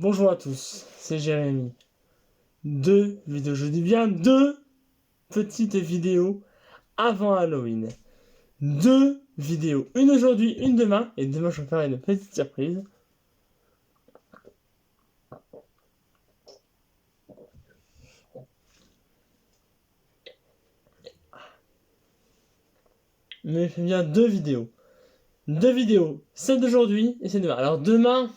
Bonjour à tous, c'est Jérémy. Deux vidéos, je dis bien deux petites vidéos avant Halloween. Deux vidéos, une aujourd'hui, une demain, et demain je vais faire une petite surprise. Mais je fais bien deux vidéos. Deux vidéos, celle d'aujourd'hui et celle de demain. Alors demain,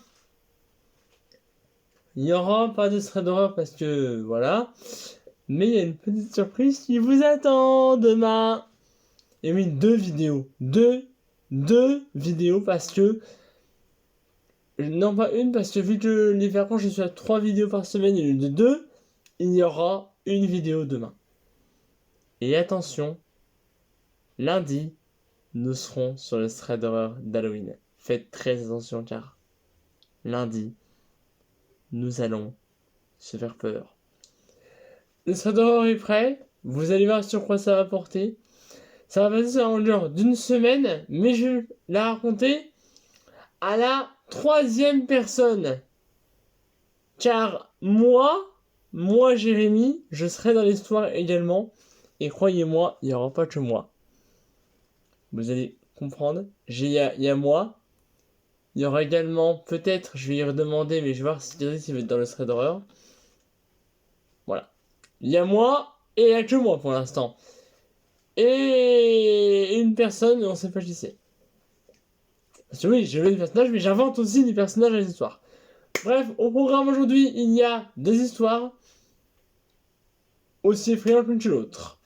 il n'y aura pas de thread d'horreur parce que voilà. Mais il y a une petite surprise qui vous attend demain. Et oui, deux vidéos. Deux vidéos parce que... Non, pas une, parce que vu que les vacances, je suis à 3 vidéos par semaine au lieu de 2, il y aura une vidéo demain. Et attention, lundi, nous serons sur le thread d'horreur d'Halloween. Faites très attention car lundi, nous allons se faire peur. Le thread d'horreur est prêt, vous allez voir sur quoi ça va porter. Ça va passer sur un genre d'une semaine, mais je vais la raconter à la 3e personne. Car moi Jérémy, je serai dans l'histoire également. Et croyez-moi, il n'y aura pas que moi. Vous allez comprendre. Il y a moi. Il y aura également, peut-être, je vais y redemander, mais je vais voir si Cédric va être dans le thread d'horreur. Voilà. Il y a moi, et il n'y a que moi pour l'instant. Et une personne, on ne sait pas qui c'est. Parce que oui, je veux des personnages, mais j'invente aussi des personnages à l'histoire. Bref, au programme aujourd'hui, il y a deux histoires aussi effrayantes l'une que l'autre.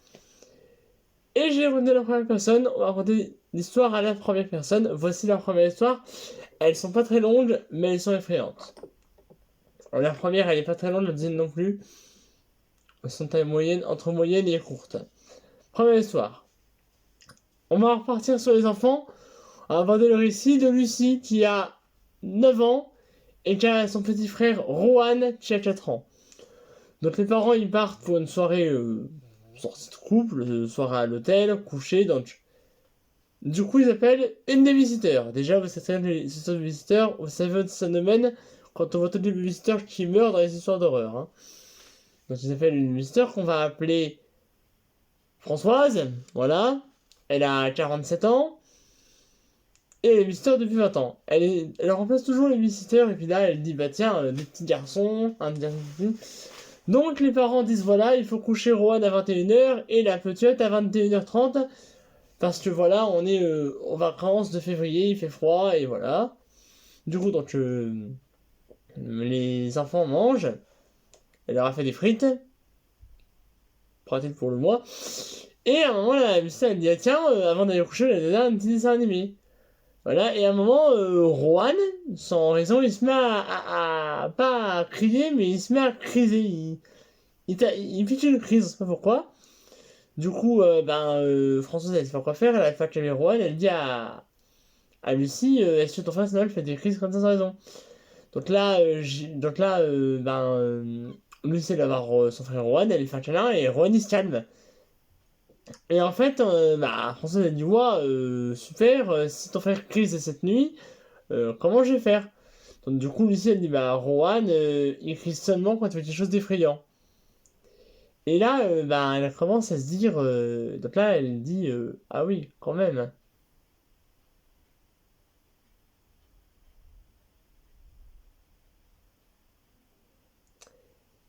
Et j'ai raconté la première personne, on va raconter l'histoire à la première personne. Voici la première histoire. Elles sont pas très longues, mais elles sont effrayantes. Alors, la première, elle est pas très longue, la deuxième non plus. Elles sont taille moyenne, entre moyenne et courte. Première histoire. On va repartir sur les enfants. On va aborder le récit de Lucie qui a 9 ans et qui a son petit frère Rohan qui a 4 ans. Donc les parents ils partent pour une soirée sortie de couple, soirée à l'hôtel, coucher, donc du coup ils appellent une babysitter. Déjà vous savez une babysitter, vous savez où ça nous mène quand on voit tous les babysitters qui meurent dans les histoires d'horreur. Hein. Donc ils appellent une babysitter qu'on va appeler Françoise, voilà, elle a 47 ans. Et elle est babysitter depuis 20 ans. Elle remplace toujours les babysitters et puis là elle dit bah tiens, des petits garçons, un petit garçon. Donc les parents disent voilà, il faut coucher Rohan à 21h et la petite à 21h30 parce que voilà, on est en vacances de février, il fait froid et voilà. Du coup donc les enfants mangent. Elle leur a fait des frites. Pratique pour le mois. Et à un moment la babysitter elle dit ah, tiens, avant d'aller coucher, elle a donné un petit dessin animé. Voilà, et à un moment, Rohan, sans raison, il se met pas à crier, mais il se met à criser. Il pique une crise, je sais pas pourquoi. Du coup, Françoise, elle sait pas quoi faire, elle a fait calmer Rohan, elle dit à Lucie, est-ce que ton frère Noël fait des crises comme ça sans raison? Donc là, Lucie, elle va voir son frère Rohan, elle lui fait un câlin, et Rohan, il se calme. Et en fait, Françoise, elle dit, ouais, super, si ton frère crise cette nuit, comment je vais faire? Donc du coup, Lucie, elle dit, bah, Rohan, il crie seulement quand il fait quelque chose d'effrayant. Et là, elle commence à se dire, donc là, elle dit, ah oui, quand même.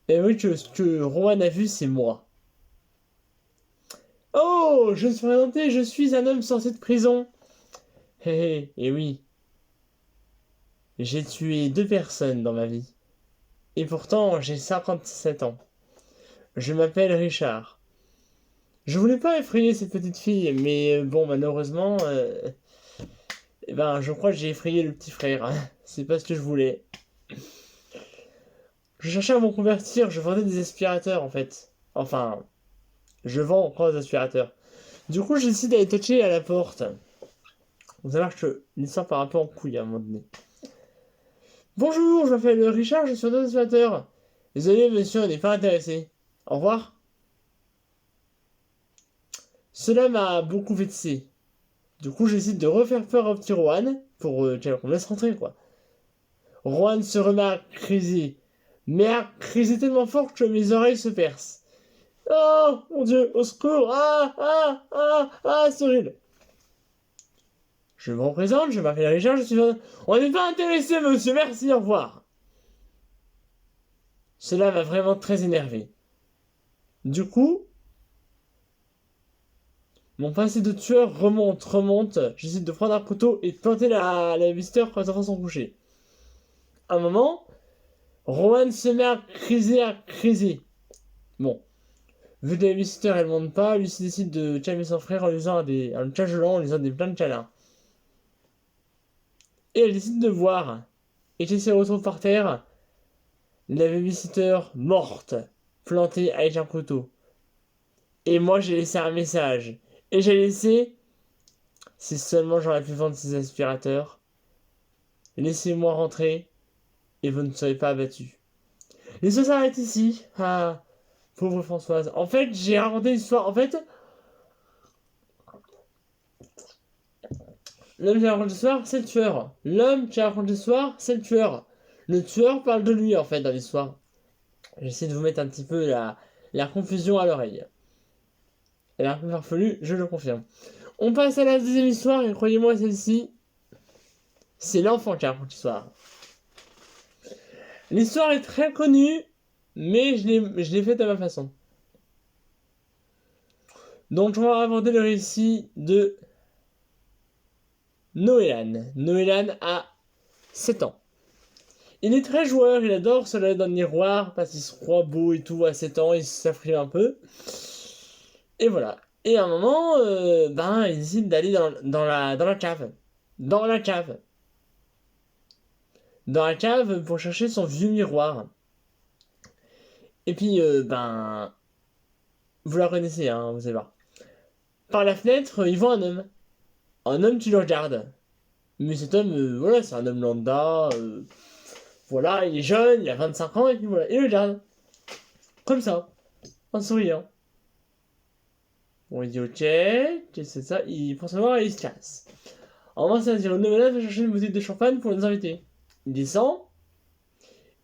Et oui, que ce que Rohan a vu, c'est moi. Oh, je me suis présenté, je suis un homme sorti de prison. Hé hé, et oui, j'ai tué 2 personnes dans ma vie. Et pourtant, j'ai 57 ans. Je m'appelle Richard. Je voulais pas effrayer cette petite fille, mais bon, malheureusement, je crois que j'ai effrayé le petit frère. C'est pas ce que je voulais. Je cherchais à me convertir, je vendais des aspirateurs en fait. Enfin, je vends encore des aspirateurs. Du coup, j'ai décidé d'aller toucher à la porte. Vous allez voir que l'histoire part un peu en couille à un moment donné. Bonjour, je m'appelle Richard, je suis un aspirateur. Désolé, monsieur, on n'est pas intéressé. Au revoir. Cela m'a beaucoup vexé. Du coup, j'essaie de refaire peur au petit Rohan pour qu'on me laisse rentrer, quoi. Rohan se remet à criser. Mais à criser tellement fort que mes oreilles se percent. Oh, mon Dieu, au secours! Cyril! Je me représente, je m'appelle Richard, je suis... On n'est pas intéressé, monsieur, merci, au revoir. Cela m'a vraiment très énervé. Du coup, mon passé de tueur remonte. J'essaie de prendre un couteau et de planter la visiteur quand les enfants sont couchés. À un moment, Rohan se met à criser. Bon, vu que la visiteur elle monte pas, lui décide de calmer son frère en lui faisant un cajolant, en lui faisant plein de câlins. Et elle décide de voir. Et qui se retrouve par terre, la babysitter morte, plantée avec un couteau. Et moi j'ai laissé un message. Et j'ai laissé, si seulement j'aurais pu vendre ces aspirateurs, laissez-moi rentrer et vous ne serez pas abattus. L'histoire s'arrête ici. Ah, pauvre Françoise. En fait, j'ai raconté l'histoire. En fait, l'homme qui raconte l'histoire, c'est le tueur. L'homme qui raconte l'histoire, c'est le tueur. Le tueur parle de lui, en fait, dans l'histoire. J'essaie de vous mettre un petit peu la confusion à l'oreille. Elle est un peu farfelue, je le confirme. On passe à la deuxième histoire, et croyez-moi, celle-ci, c'est l'enfant qui raconte l'histoire. L'histoire est très connue, mais je l'ai faite à ma façon. Donc, on va raconter le récit de Noélan. Noélan a 7 ans. Il est très joueur, il adore se regarder dans le miroir parce qu'il se croit beau et tout à 7 ans, il s'afflige un peu. Et voilà. Et à un moment, il décide d'aller dans la cave. Dans la cave pour chercher son vieux miroir. Et puis, vous la connaissez, hein, vous allez voir. Par la fenêtre, il voit un homme. Un homme qui le regarde. Mais cet homme, voilà, c'est un homme lambda. Voilà, il est jeune, il a 25 ans, et puis voilà, il le regarde. Comme ça, en souriant. Bon, il dit ok, c'est ça, il prend son noir et il se casse. En moins, ça veut dire, le Noël va chercher une bouteille de champagne pour les invités. Il descend,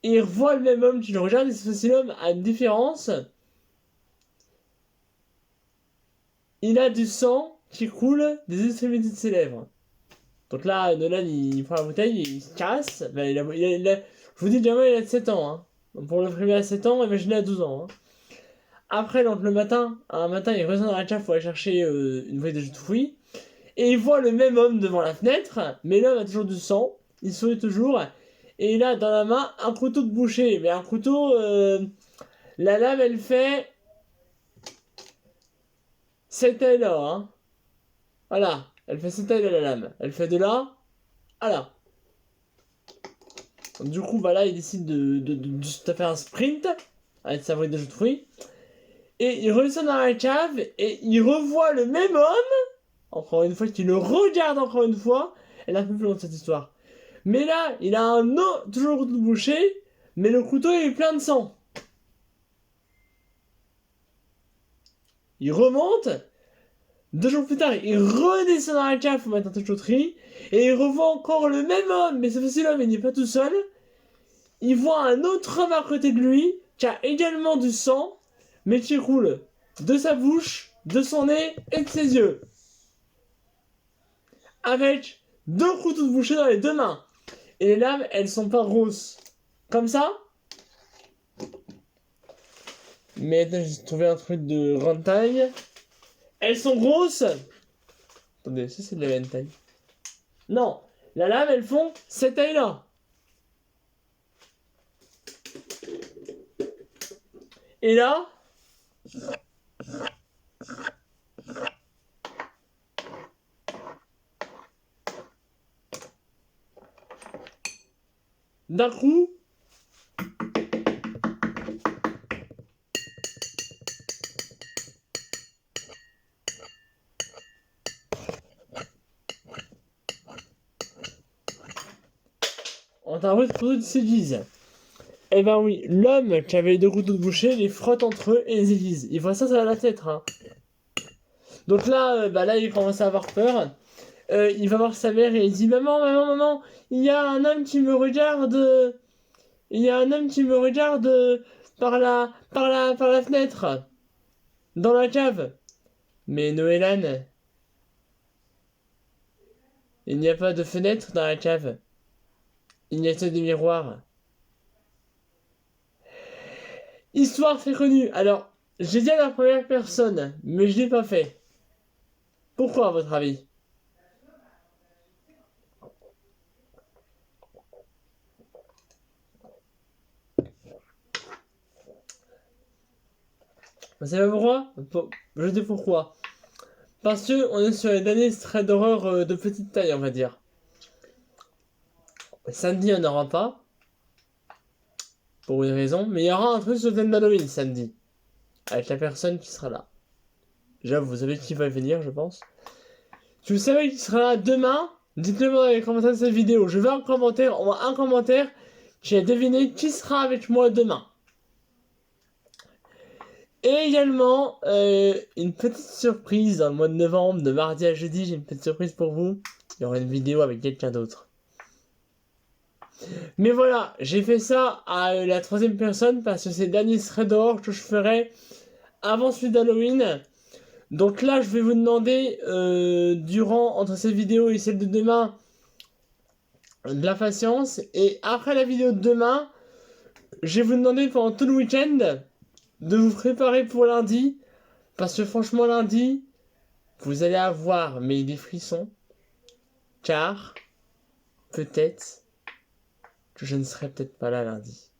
et il revoit le même homme qui le regarde, et cette fois-ci l'homme a une différence. Il a du sang qui coule des extrémités de ses lèvres. Donc là, Nolan, il prend la bouteille, il se casse. Je vous dis, déjà, il a 7 ans. Hein. Pour le primer à 7 ans, imaginez à 12 ans. Hein. Après, donc un matin, il revient dans la cave pour aller chercher une bouteille de jus de fruits. Et il voit le même homme devant la fenêtre, mais l'homme a toujours du sang. Il sourit toujours. Et il a dans la main un couteau de boucher. Mais un couteau, la lame, elle fait cette taille-là. Hein. Voilà. Elle fait cette taille-là, la lame. Elle fait de là à là. Donc, du coup, il décide de faire un sprint avec sa bouteille de jus de fruits. Et il redescend dans la cave et il revoit le même homme. Encore une fois, qu'il le regarde encore une fois. Elle est un peu plus longue cette histoire. Mais là, il a toujours le couteau de boucher, mais le couteau est plein de sang. Il remonte. 2 jours plus tard, il redescend dans la cave pour mettre un touche-toucherie. Et il revoit encore le même homme, mais cette fois-ci l'homme il n'est pas tout seul. Il voit un autre homme à côté de lui qui a également du sang, mais qui roule de sa bouche, de son nez et de ses yeux. Avec 2 couteaux de boucher dans les 2 mains. Et les lames, elles sont pas grosses. Comme ça. Mais attends, j'ai trouvé un truc de grande taille. Elles sont grosses. Attendez, ça c'est de la même taille. Non, la lame, elles font cette taille-là. Et là, d'un coup, on t'a envoyé de se disent. Eh ben oui, l'homme qui avait les 2 couteaux de boucher les frotte entre eux et les aiguise. Il voit ça à la tête, hein. Donc là, il commence à avoir peur. il va voir sa mère et il dit maman, maman, maman, il y a un homme qui me regarde. Il y a un homme qui me regarde par la fenêtre, dans la cave. Mais Noélan, il n'y a pas de fenêtre dans la cave. Il n'y a que des miroirs. Histoire très connue. Alors, j'ai dit à la première personne, mais je l'ai pas fait. Pourquoi, à votre avis? Vous savez pourquoi? Je dis pourquoi. Parce que on est sur les derniers traits d'horreur de petite taille, on va dire. Samedi, on n'aura pas. Pour une raison. Mais il y aura un truc sur le thème d'Halloween samedi. Avec la personne qui sera là. J'avoue, vous savez qui va venir, je pense. Si vous savez qui sera là demain, dites-le moi dans les commentaires de cette vidéo. Je veux un commentaire, au moins un commentaire, qui a deviné qui sera avec moi demain. Et également, une petite surprise dans le mois de novembre, de mardi à jeudi, j'ai une petite surprise pour vous. Il y aura une vidéo avec quelqu'un d'autre. Mais voilà, j'ai fait ça à la troisième personne parce que c'est le dernier thread d'horreur que je ferai avant celui d'Halloween. Donc là, je vais vous demander, entre cette vidéo et celle de demain, de la patience. Et après la vidéo de demain, je vais vous demander pendant tout le week-end de vous préparer pour lundi. Parce que franchement, lundi, vous allez avoir des frissons. Car, peut-être, que je ne serai peut-être pas là lundi.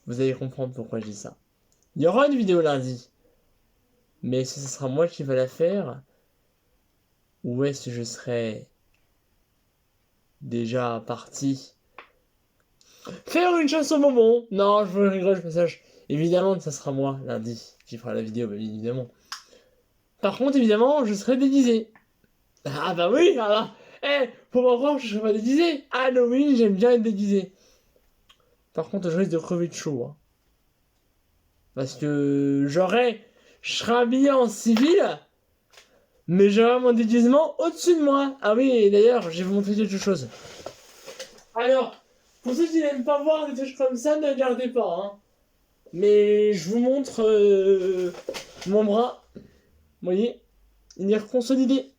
Vous allez comprendre pourquoi je dis ça. Il y aura une vidéo lundi. Mais est-ce que ce sera moi qui va la faire? Ou est-ce que je serai déjà parti faire une chasse au bonbon? Non, je vous rigole, je message. Évidemment que ça sera moi lundi qui fera la vidéo, bah, évidemment. Par contre, évidemment, je serai déguisé. Ah bah oui, ah bah, faut m'en croire, je serai pas déguisé. Halloween, j'aime bien être déguisé. Par contre, je risque de crever de chaud. Hein. Parce que je serai habillé en civil, mais j'aurai mon déguisement au-dessus de moi. Ah oui, et d'ailleurs, je vais vous montrer quelque chose. Alors, pour ceux qui n'aiment pas voir des trucs comme ça, ne regardez pas. Hein. Mais je vous montre mon bras. Vous voyez, il est reconsolidé.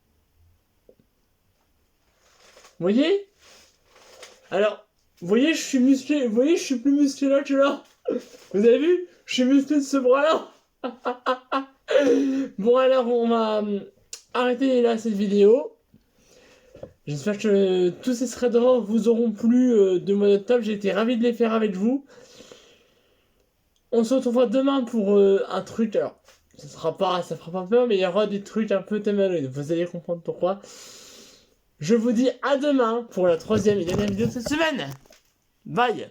Vous voyez? Alors, vous voyez, je suis musclé. Vous voyez, je suis plus musclé là que là. Vous avez vu? Je suis musclé de ce bras-là. Bon, alors, on va arrêter là cette vidéo. J'espère que tous ces threads d'horreur vous auront plu de mois d'octobre. J'ai été ravi de les faire avec vous. On se retrouvera demain pour un truc. Alors, ça fera pas peur, mais il y aura des trucs un peu thème Halloween. Vous allez comprendre pourquoi. Je vous dis à demain pour la troisième et dernière vidéo de cette semaine. Bye!